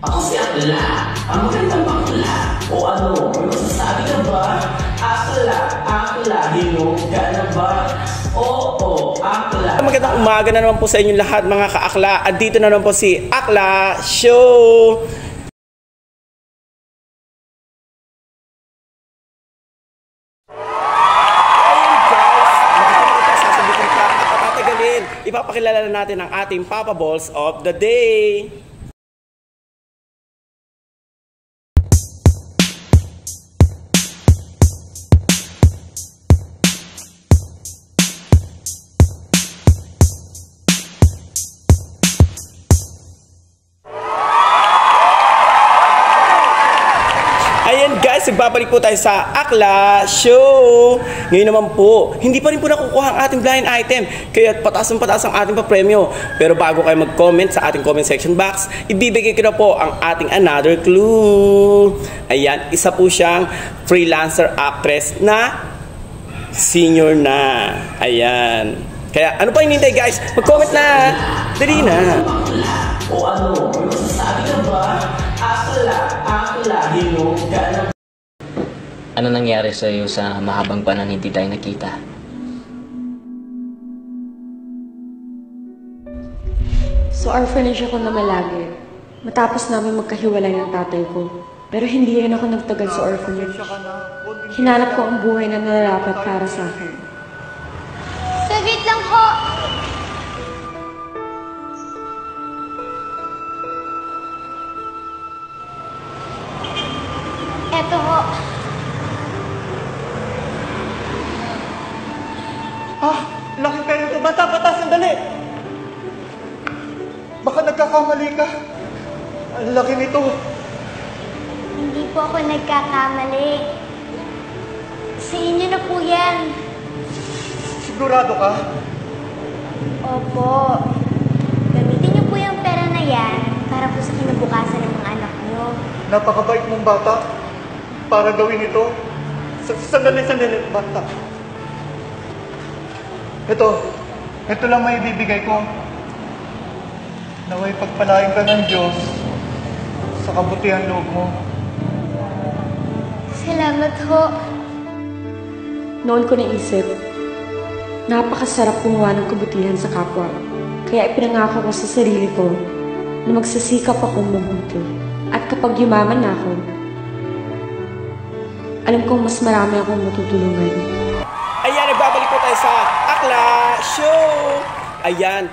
Ako si Akla, ang magandang bakla. O ano, may masasabi ka ba? Akla, Akla, hinog ka na ba? Oo, Akla. Magandang umaga na naman po sa inyong lahat mga ka-akla. At dito na naman po si Akla Show. Ipapakilala na natin ang ating Papa Balls of the Day. Ayan guys, nagbabalik po tayo sa Akla Show. Ngayon naman po, hindi pa rin po nakukuha ang ating blind item. Kaya pataas ang ating papremyo. Pero bago kayo mag-comment sa ating comment section box, ibibigay ko na po ang ating another clue. Ayan, isa po siyang freelancer actress na senior na. Ayan. Kaya ano pa hinihintay guys? Mag-comment na! Dali na! O ano, may masasabi ka ba? Akla, Akla, hinog ka na ba? Ano nangyari sa iyo sa mahabang panahon hindi tayo nakita? So orphanage ako na malagi. Matapos namin magkahiwalay ng tatay ko. Pero hindi rin ako nagtagal sa orphanage. Hinanap ko ang buhay na nararapat para sa akin. Saglit lang ho! Eto ho. Laki kayo ito. Bata-bata, sandali! Baka nagkakamali ka. Ang laki nito. Hindi po ako nagkakamali. Sa inyo na po yan. Sigurado ka? Opo. Gamitin niyo po yung pera na yan para po sa kinabukasan ng mga anak niyo. Napakabait mong bata para gawin ito. Sandali, bata. Ito lang may ibibigay ko. Naway pagpalain ka ng Diyos sa kabutihan loob mo. Salamat ho. Noon ko naisip, napakasarap gumawa ng kabutihan sa kapwa. Kaya ipinangako ko sa sarili ko na magsasikap akong mabuti. At kapag yumaman na ako, alam kong mas marami akong matutulungan. Ayan, nagbabalik po tayo sa Akla Show. Ayan,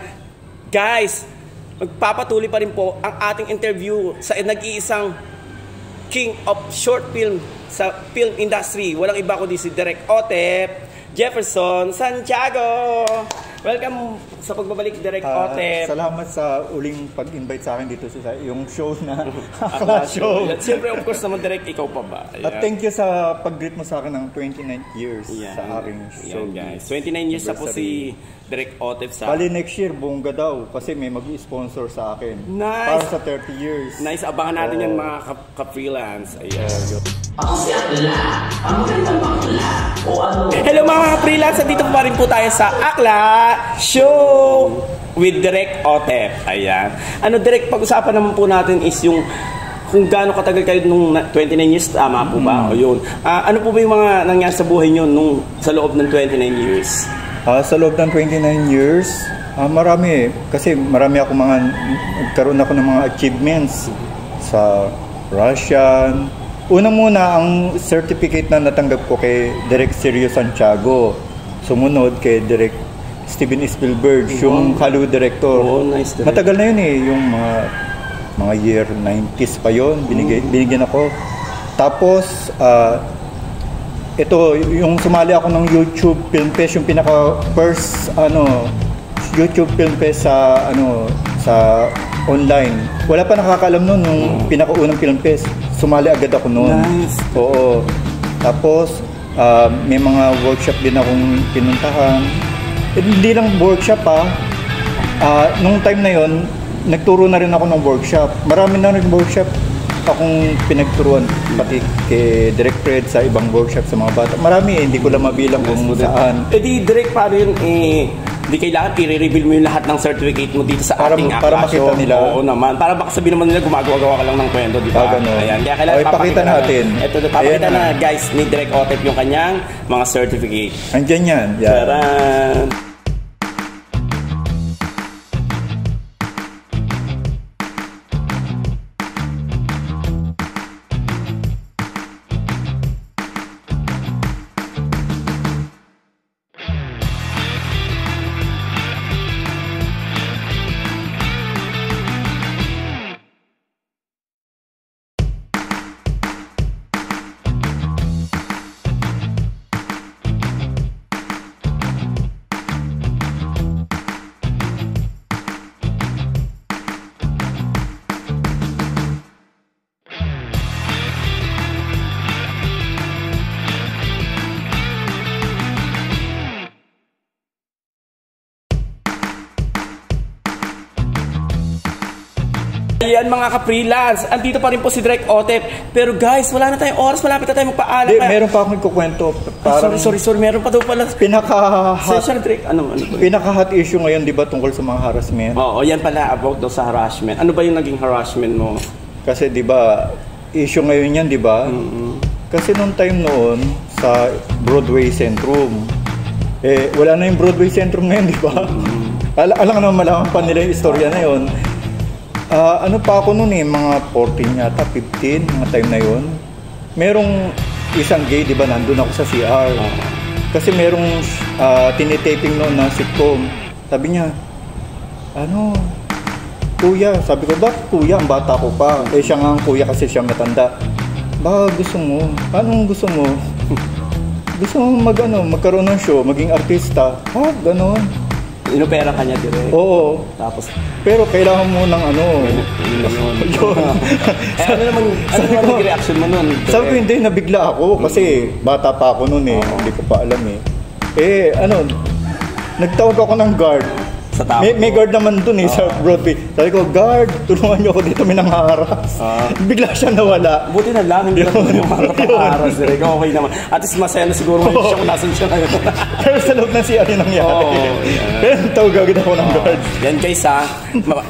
guys, magpapatuloy pa rin po ang ating interview sa nag-iisang king of short film sa film industry. Walang iba kundi si Direk Otep Jefferson Santiago. Welcome sa pagbabalik, Direk Otep. Salamat sa uling pag-invite sa akin dito sa yung show na Akla Show. Siyempre, of course naman, Direk, ikaw pa ba? Ayan. At thank you sa pag-greet mo sa akin ng 29 years sa aking show. Guys. 29 years na po si Direk Otep sa... Bali next year, bongga daw kasi may mag-sponsor sa akin. Nice! Para sa 30 years. Nice, abangan natin yan mga ka-freelance. Ayan. Ako si Akla, ang magandang bakla. O ano? Hello mga freelance, dito pa rin po tayo sa Akla Show with Direk Otep. Ayan. Ano Direk, pag-usapan naman po natin is yung kung gaano katagal kayo nung 29 years, tama po ba? O yun. Ano po ba yung mga nangyari sa buhay nyo nung sa loob ng 29 years? Sa loob ng 29 years, marami. Kasi marami ako nagkaroon ako ng mga achievements sa Russian. Una muna, ang certificate na natanggap ko kay Direk Sergio Santiago. Sumunod kay Direk Steven Spielberg, yung Hollywood director. Oh, nice, Direk. Matagal na yun yung mga year 90s pa yun. Binigyan ako. Tapos, ito, yung sumali ako ng YouTube Film Fest, yung pinaka-first YouTube Film Fest sa online. Wala pa nakakaalam nun yung pinaka-unang Film Fest. Sumali agad ako noon. Nice. Oo. Tapos, may mga workshop din akong pinuntahan. Hindi lang workshop nung time na yon, nagturo na rin ako ng workshop. Marami na rin workshop akong pinagturuan. Pati kay Direk Fred sa ibang workshop sa mga bata. Marami hindi ko lang mabilang kung saan. Di Direk, paano yun Hindi kailangan i-reveal mo yung lahat ng certificate mo dito sa ating para Akla makita Show. nila. Oo naman. Para baka sabihin naman nila gumagawa ka lang ng kwento, di ba? Ganun. Ayan. Kaya kailangan ipakita natin. Ito, papakita na guys ni Direk Otep yung kanyang mga certificate. Andyan yan. Taran! Ayan mga ka-freelance, andito pa rin po si Direk Otep. Pero guys, wala na tayong oras, malapit na tayo magpaalam. Hindi, meron pa akong ikukwento. Sorry, meron pa daw pala. Pinaka-hot issue ngayon, di ba, tungkol sa mga harassment? Oo, yan pala, about daw sa harassment. Ano ba yung naging harassment mo? Kasi di ba, issue ngayon yan, di ba? Kasi nung time noon, sa Broadway Centrum, wala na yung Broadway Centrum ngayon, di ba? Alam naman, malaman pa nila yung istorya na yun. Ano pa ako noon mga 14 yata, 15, mga time na yon. Merong isang gay, di ba, nandun ako sa CR. Kasi merong tinitaping noon na sitcom. Sabi niya, kuya, sabi ko, bakit kuya? Ang bata ko pa. Siya nga ang kuya kasi siya matanda. Baka gusto mo? Anong gusto mo? Gusto mo magkaroon ng show, maging artista? Ganon. Inopera ka niya direct? Oo. Tapos, pero kailangan mo ng ano naman reaction mo nun? Sabi ko, hindi, nabigla ako kasi bata pa ako noon hindi ko pa alam nagtawag ako ng guard. Sa tao. May guard naman dun sa Broadway. Sabi ko, guard, tulungan niyo ako dito, may nangaharas. Bigla siya nawala. Buti na lang, hindi naman yung makakaparas. Okay naman. At least masaya na siguro ngayon siya kung nasan siya ngayon. Pero sa loob ng CR yung nangyari. Pero tawag agad ako ng guard. Yan guys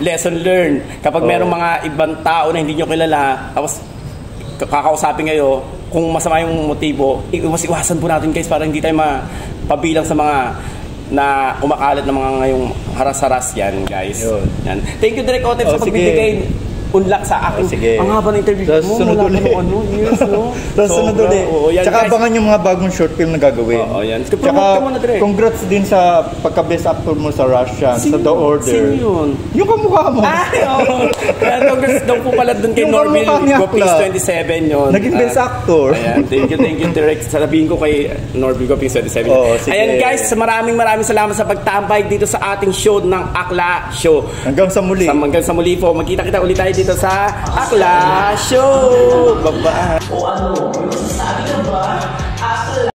lesson learned. Kapag merong mga ibang tao na hindi nyo kilala, tapos kakausapin kayo, kung masama yung motibo, iwasan po natin guys para hindi tayo mapabilang sa mga na umakalat ng mga ngayong haras-haras yan guys. Yan. Thank you Direk Otep sa pagbibigay unlak sa akin. Ang haba ng interview mo. Sunod ulit. Years, no? Sunod ulit. Tsaka abangan yung mga bagong short film na gagawin. Yan. Tsaka congrats din sa pagka-best actor mo sa Russia, sa The Order. Sino yun? Yung kamukha mo. Congrats daw po pala dun kay Norville Gopis 27 yun. Naging best actor. Ayan. Thank you Direk. Sabihin ko kay Norville Gopis 27. Ayan guys, maraming salamat sa pagtambay dito sa ating show ng Akla Show. Hanggang sa muli. Hanggang sa muli po. Magkita-kita ulit tayo dito sa Akla Show. Bye-bye. O ano, may masasabi ka ba? Akla.